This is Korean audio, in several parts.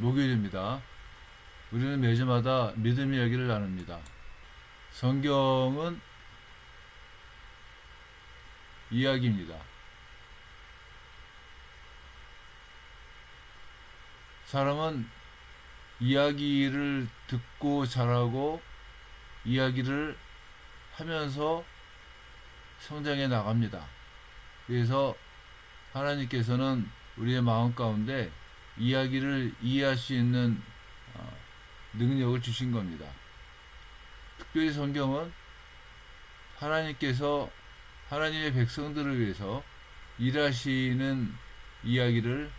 목요일입니다. 우리는 매주마다 믿음 이야기를 나눕니다. 성경은 이야기입니다. 사람은 이야기를 듣고 자라고 이야기를 하면서 성장해 나갑니다. 그래서 하나님께서는 우리의 마음 가운데 이야기를 이해할 수 있는 능력을 주신 겁니다. 특별히 성경은 하나님께서 하나님의 백성들을 위해서 일하시는 이야기를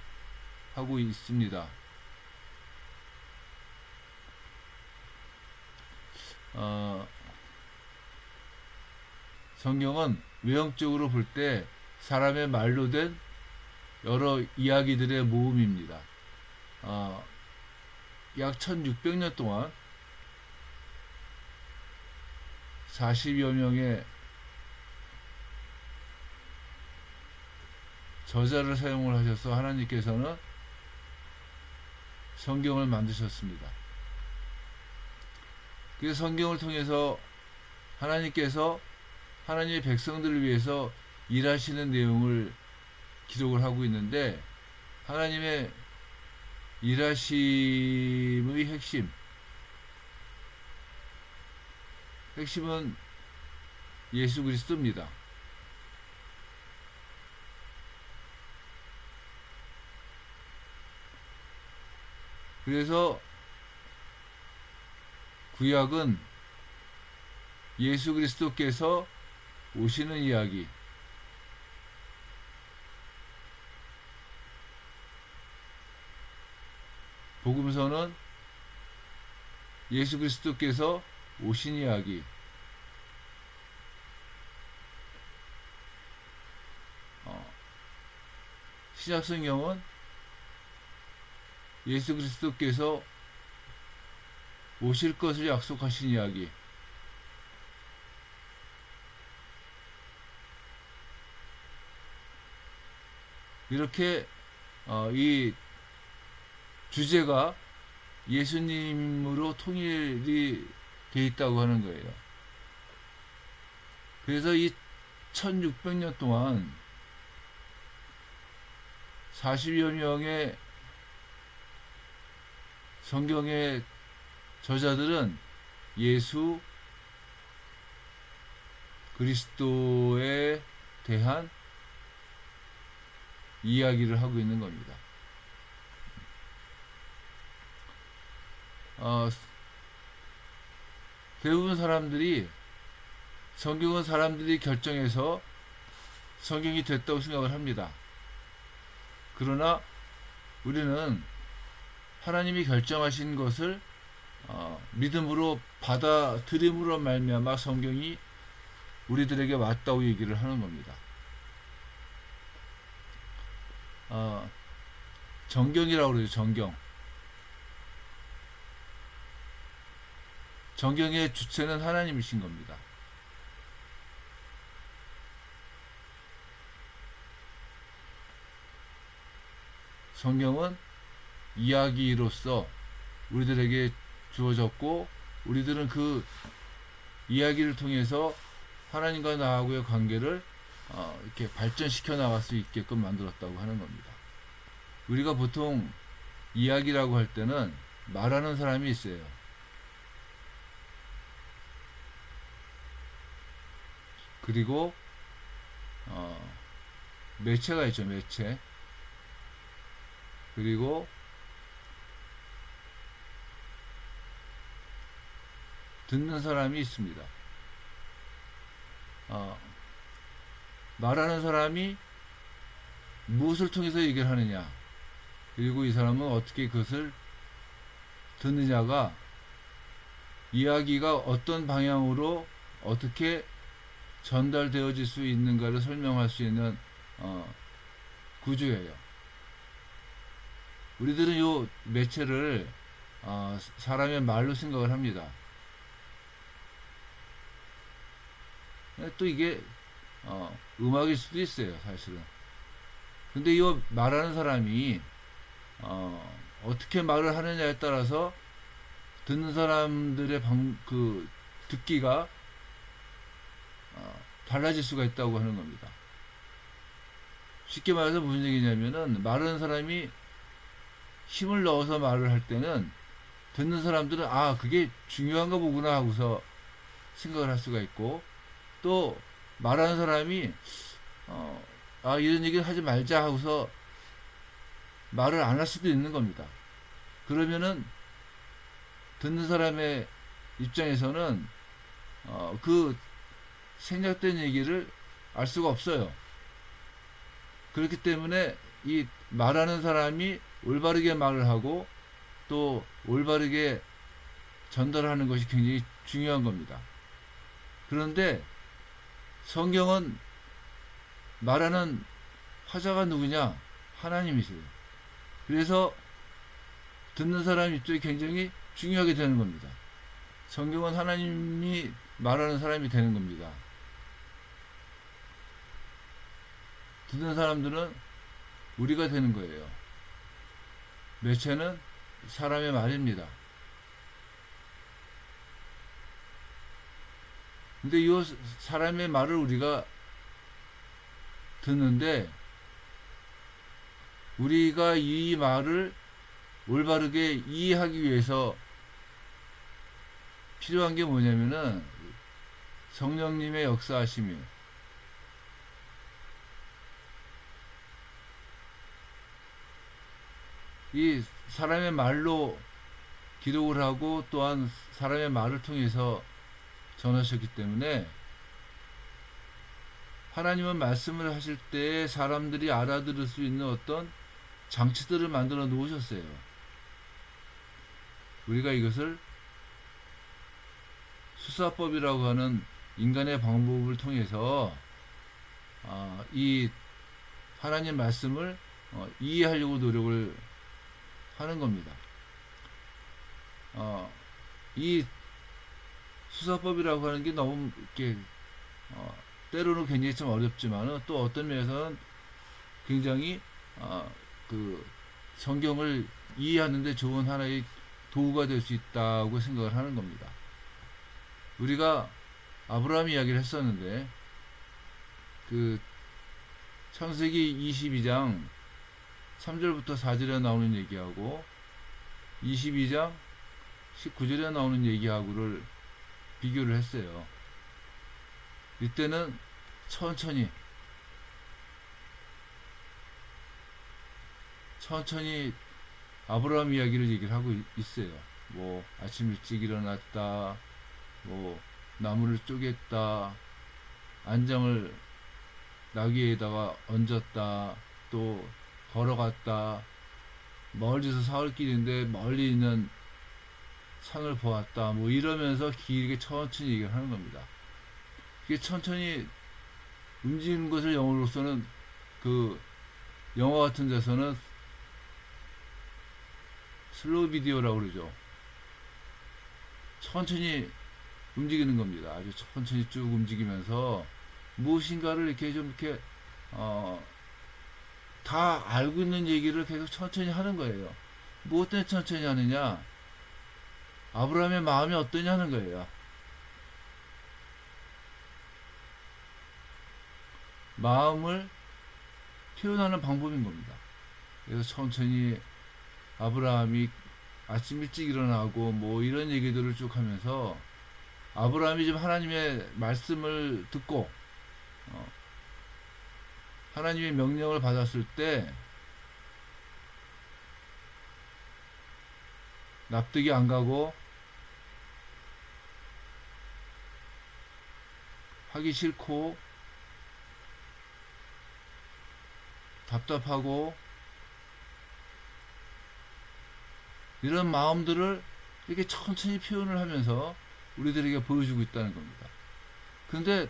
하고 있습니다. 성경은 외형적으로 볼 때 사람의 말로 된 여러 이야기들의 모음입니다. 약 1600년 동안 40여 명의 저자를 사용을 하셔서 하나님께서는 성경을 만드셨습니다. 그래서 성경을 통해서 하나님께서 하나님의 백성들을 위해서 일하시는 내용을 기록을 하고 있는데, 하나님의 일하심의 핵심은 예수 그리스도입니다. 그래서 구약은 예수 그리스도께서 오시는 이야기, 복음서는 예수 그리스도께서 오신 이야기, 신약성경은 예수 그리스도께서 오실 것을 약속하신 이야기, 이렇게 이 주제가 예수님으로 통일이 되어 있다고 하는 거예요. 그래서 이 1600년 동안 40여 명의 성경의 저자들은 예수 그리스도에 대한 이야기를 하고 있는 겁니다. 대부분 사람들이 성경은 사람들이 결정해서 성경이 됐다고 생각을 합니다. 그러나 우리는 하나님이 결정하신 것을 믿음으로 받아들임으로 말미암아 성경이 우리들에게 왔다고 얘기를 하는 겁니다. 정경이라고 그러죠. 정경의 주체는 하나님이신 겁니다. 성경은 이야기로서 우리들에게 주어졌고, 우리들은 그 이야기를 통해서 하나님과 나하고의 관계를 이렇게 발전시켜 나갈 수 있게끔 만들었다고 하는 겁니다. 우리가 보통 이야기라고 할 때는 말하는 사람이 있어요. 그리고 매체가 있죠. 매체. 그리고 듣는 사람이 있습니다. 말하는 사람이 무엇을 통해서 얘기를 하느냐, 그리고 이 사람은 어떻게 그것을 듣느냐가 이야기가 어떤 방향으로 어떻게 전달되어질 수 있는가를 설명할 수 있는 구조예요. 우리들은 이 매체를 사람의 말로 생각을 합니다. 또 이게 음악일 수도 있어요, 사실은. 근데 이 말하는 사람이 어떻게 말을 하느냐에 따라서 듣는 사람들의 듣기가 달라질 수가 있다고 하는 겁니다. 쉽게 말해서 무슨 얘기냐면은, 말하는 사람이 힘을 넣어서 말을 할 때는 듣는 사람들은 그게 중요한가 보구나 하고서 생각을 할 수가 있고, 또 말하는 사람이 이런 얘기 하지 말자 하고서 말을 안 할 수도 있는 겁니다. 그러면은 듣는 사람의 입장에서는 그 생략된 얘기를 알 수가 없어요. 그렇기 때문에 이 말하는 사람이 올바르게 말을 하고 또 올바르게 전달하는 것이 굉장히 중요한 겁니다. 그런데 성경은 말하는 화자가 누구냐? 하나님이세요. 그래서 듣는 사람 입장이 굉장히 중요하게 되는 겁니다. 성경은 하나님이 말하는 사람이 되는 겁니다. 듣는 사람들은 우리가 되는 거예요. 매체는 사람의 말입니다. 근데 이 사람의 말을 우리가 듣는데, 우리가 이 말을 올바르게 이해하기 위해서 필요한 게 뭐냐면은 성령님의 역사하심이에요. 이 사람의 말로 기록을 하고 또한 사람의 말을 통해서 전하셨기 때문에, 하나님은 말씀을 하실 때 사람들이 알아들을 수 있는 어떤 장치들을 만들어 놓으셨어요. 우리가 이것을 수사법이라고 하는 인간의 방법을 통해서 이 하나님 말씀을 이해하려고 노력을 하는 겁니다. 이 수사법이라고 하는 게 너무 이렇게 때로는 굉장히 좀 어렵지만 또 어떤 면에서는 굉장히 그 성경을 이해하는데 좋은 하나의 도구가 될 수 있다고 생각을 하는 겁니다. 우리가 아브라함 이야기를 했었는데, 그 창세기 22장 3절부터 4절에 나오는 얘기하고 22장 19절에 나오는 얘기하고를 비교를 했어요. 이때는 천천히 아브라함 이야기를 얘기를 하고 있어요. 뭐 아침 일찍 일어났다, 뭐 나무를 쪼갰다, 안장을 나귀에다가 얹었다, 또 걸어갔다, 멀리서 사흘길인데 멀리 있는 산을 보았다, 뭐 이러면서 길게 천천히 얘기를 하는 겁니다. 이게 천천히 움직이는 것을 영어로서는, 그 영화 같은 데서는 슬로우 비디오라고 그러죠. 천천히 움직이는 겁니다. 아주 천천히 쭉 움직이면서 무엇인가를 이렇게 좀 이렇게 다 알고 있는 얘기를 계속 천천히 하는 거예요. 무엇 때문에 천천히 하느냐? 아브라함의 마음이 어떠냐는 거예요. 마음을 표현하는 방법인 겁니다. 그래서 천천히 아브라함이 아침 일찍 일어나고 뭐 이런 얘기들을 쭉 하면서, 아브라함이 지금 하나님의 말씀을 듣고 하나님의 명령을 받았을 때 납득이 안 가고 하기 싫고 답답하고 이런 마음들을 이렇게 천천히 표현을 하면서 우리들에게 보여주고 있다는 겁니다. 그런데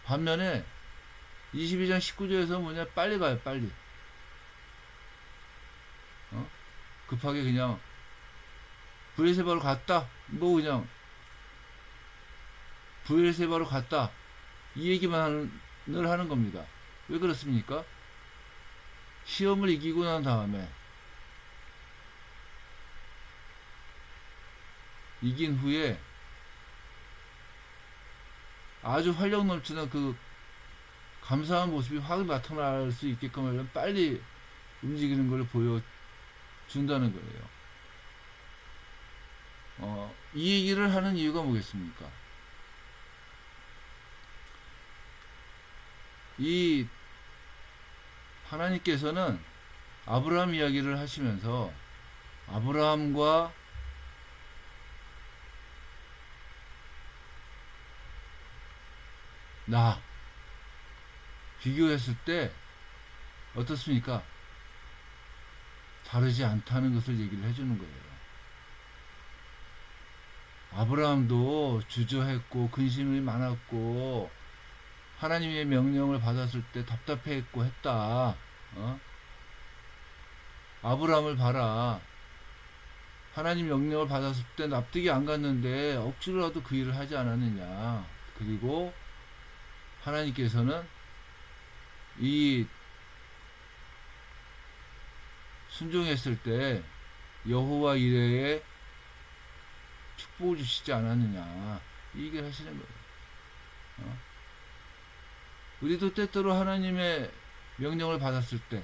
반면에 22장 19절에서 뭐냐, 빨리 가요, 빨리. 급하게 그냥 브엘세바로 갔다, 뭐 그냥 브엘세바로 갔다, 이 얘기만 하는 겁니다. 왜 그렇습니까? 시험을 이기고 난 다음에 이긴 후에 아주 활력 넘치는 그 감사한 모습이 확 나타날 수 있게끔 하려면 빨리 움직이는 걸 보여준다는 거예요. 이 얘기를 하는 이유가 뭐겠습니까? 이 하나님께서는 아브라함 이야기를 하시면서 아브라함과 나 비교했을 때 어떻습니까? 다르지 않다는 것을 얘기를 해주는 거예요. 아브라함도 주저했고 근심이 많았고 하나님의 명령을 받았을 때 답답해했고 했다. 아브라함을 봐라. 하나님 명령을 받았을 때 납득이 안 갔는데 억지로라도 그 일을 하지 않았느냐. 그리고 하나님께서는 이 순종했을 때 여호와 이레에 축복을 주시지 않았느냐. 이 얘기를 하시는 거예요. 우리도 때때로 하나님의 명령을 받았을 때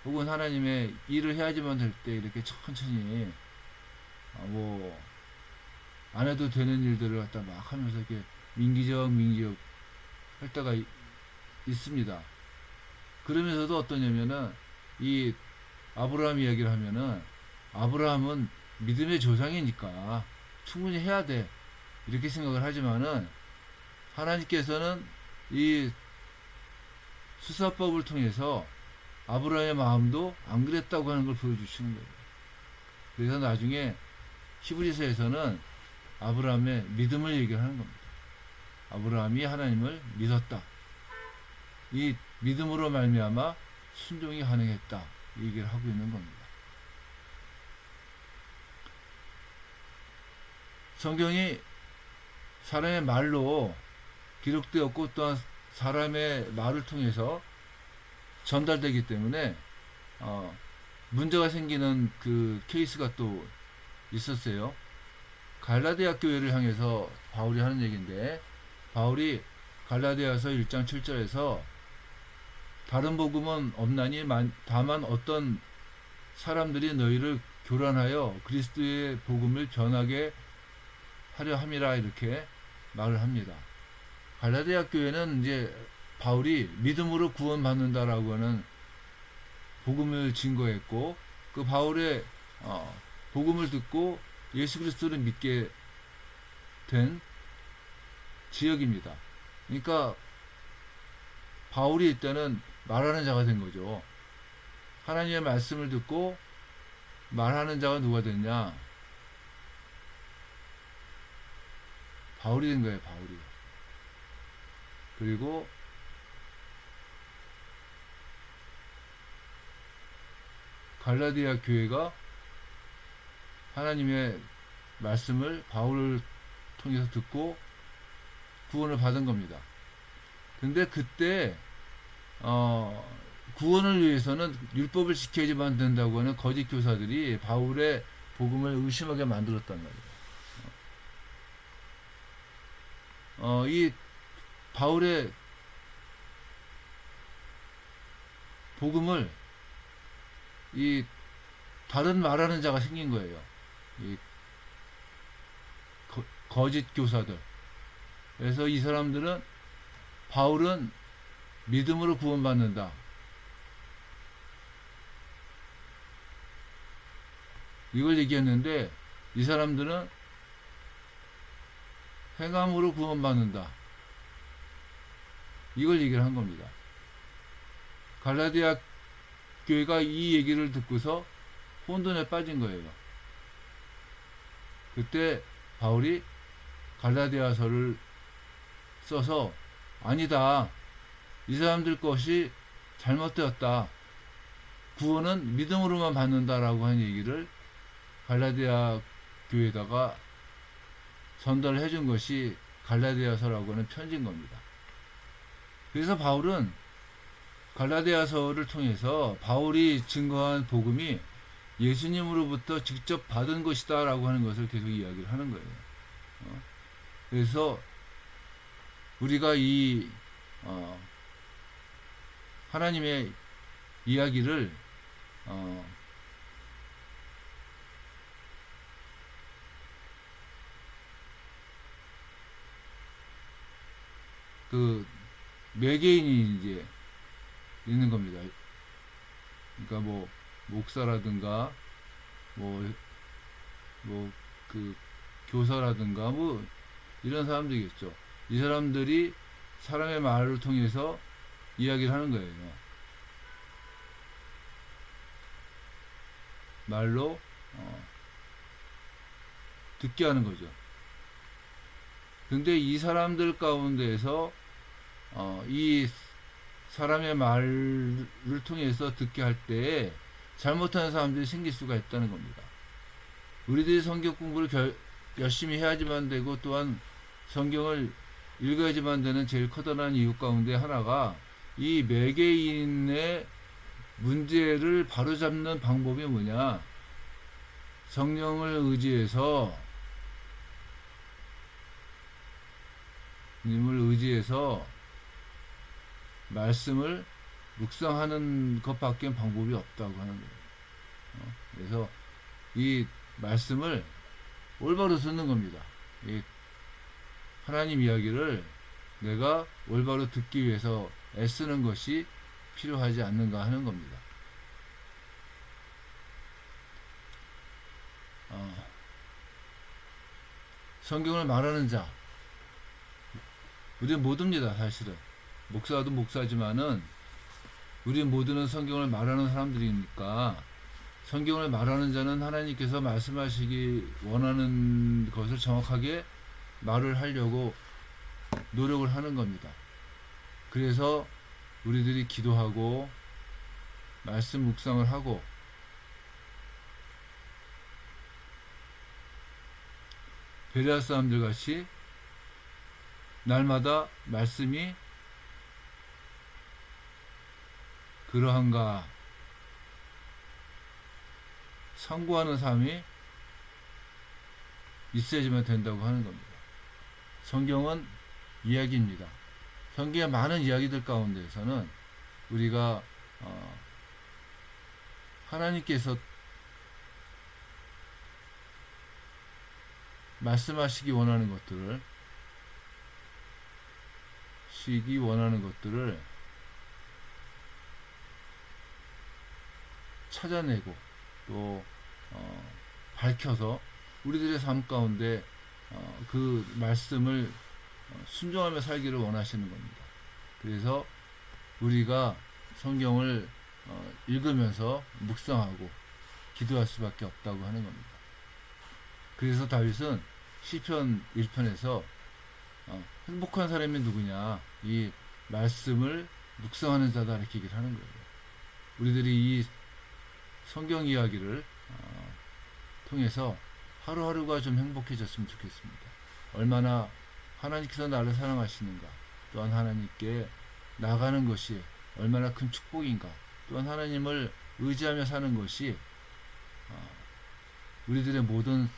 혹은 하나님의 일을 해야지만 될 때 이렇게 천천히 안 해도 되는 일들을 갖다 막 하면서 이렇게 민기적 할 때가 있습니다. 그러면서도 어떠냐면은 이 아브라함 이야기를 하면은 아브라함은 믿음의 조상이니까 충분히 해야 돼 이렇게 생각을 하지만은 하나님께서는 이 수사법을 통해서 아브라함의 마음도 안 그랬다고 하는 걸 보여주시는 거예요. 그래서 나중에 히브리서에서는 아브라함의 믿음을 얘기하는 겁니다. 아브라함이 하나님을 믿었다. 이 믿음으로 말미암아 순종이 가능했다. 이 얘기를 하고 있는 겁니다. 성경이 사람의 말로 기록되었고 또한 사람의 말을 통해서 전달되기 때문에 문제가 생기는 그 케이스가 또 있었어요. 갈라디아 교회를 향해서 바울이 하는 얘기인데 바울이 갈라디아서 1장 7절에서 다른 복음은 없나니 다만 어떤 사람들이 너희를 교란하여 그리스도의 복음을 변하게 하려 함이라 이렇게 말을 합니다. 갈라디아 교회는 이제 바울이 믿음으로 구원받는다라고 하는 복음을 증거했고 그 바울의 복음을 듣고 예수 그리스도를 믿게 된 지역입니다. 그러니까 바울이 일단은 말하는 자가 된 거죠. 하나님의 말씀을 듣고 말하는 자가 누가 됐냐? 바울이 된 거예요. 바울이. 그리고 갈라디아 교회가 하나님의 말씀을 바울을 통해서 듣고 구원을 받은 겁니다. 근데 그때 구원을 위해서는 율법을 지켜야지만 된다고 하는 거짓 교사들이 바울의 복음을 의심하게 만들었단 말이에요. 이 바울의 복음을 이 다른 말하는 자가 생긴 거예요. 이 거짓 교사들. 그래서 이 사람들은 바울은 믿음으로 구원받는다. 이걸 얘기했는데 이 사람들은 행함으로 구원받는다. 이걸 얘기를 한 겁니다. 갈라디아 교회가 이 얘기를 듣고서 혼돈에 빠진 거예요. 그때 바울이 갈라디아서를 써서 아니다. 이 사람들 것이 잘못되었다. 구원은 믿음으로만 받는다라고 하는 얘기를 갈라디아 교회에다가 전달을 해준 것이 갈라디아서라고 하는 편지인 겁니다. 그래서 바울은 갈라디아서를 통해서 바울이 증거한 복음이 예수님으로부터 직접 받은 것이다 라고 하는 것을 계속 이야기를 하는 거예요. 그래서 우리가 이 하나님의 이야기를 그 매개인이 이제 있는 겁니다. 그러니까 뭐 목사라든가 뭐 그 교사라든가 뭐 이런 사람들이겠죠. 이 사람들이 사람의 말을 통해서 이야기를 하는 거예요. 말로 듣게 하는 거죠. 근데 이 사람들 가운데에서 이 사람의 말을 통해서 듣게 할 때에 잘못하는 사람들이 생길 수가 있다는 겁니다. 우리들이 성경 공부를 열심히 해야지만 되고 또한 성경을 읽어야지만 되는 제일 커다란 이유 가운데 하나가 이 매개인의 문제를 바로잡는 방법이 뭐냐? 성령을 의지해서 님을 의지해서 말씀을 묵상하는 것밖에 방법이 없다고 하는 거예요. 그래서 이 말씀을 올바로 듣는 겁니다. 이 하나님 이야기를 내가 올바로 듣기 위해서 애쓰는 것이 필요하지 않는가 하는 겁니다. 성경을 말하는 자, 우리는 모두입니다. 사실은 목사도 목사지만은 우리 모두는 성경을 말하는 사람들이니까 성경을 말하는 자는 하나님께서 말씀하시기 원하는 것을 정확하게 말을 하려고 노력을 하는 겁니다. 그래서 우리들이 기도하고 말씀 묵상을 하고 베레아 사람들 같이 날마다 말씀이 그러한가 상고하는 삶이 있어야지만 된다고 하는 겁니다. 성경은 이야기입니다. 성경의 많은 이야기들 가운데에서는 우리가 하나님께서 말씀하시기 원하는 것들을 찾아내고 또 밝혀서 우리들의 삶 가운데 그 말씀을 순종하며 살기를 원하시는 겁니다. 그래서 우리가 성경을 읽으면서 묵상하고 기도할 수밖에 없다고 하는 겁니다. 그래서 다윗은 시편 1편에서 행복한 사람이 누구냐, 이 말씀을 묵상하는 자다 이렇게 얘기를 하는 거예요. 우리들이 이 성경 이야기를 통해서 하루하루가 좀 행복해졌으면 좋겠습니다. 얼마나 하나님께서 나를 사랑하시는가, 또한 하나님께 나가는 것이 얼마나 큰 축복인가, 또한 하나님을 의지하며 사는 것이 우리들의 모든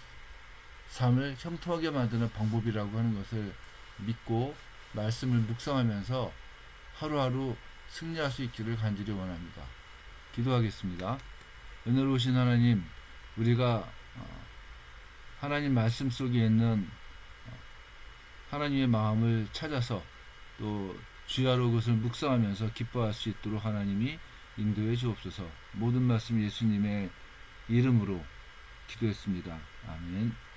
삶을 형통하게 만드는 방법이라고 하는 것을 믿고 말씀을 묵상하면서 하루하루 승리할 수 있기를 간절히 원합니다. 기도하겠습니다. 은혜로우신 하나님, 우리가 하나님 말씀 속에 있는 하나님의 마음을 찾아서 또 주야로 그것을 묵상하면서 기뻐할 수 있도록 하나님이 인도해 주옵소서. 모든 말씀 예수님의 이름으로 기도했습니다. 아멘.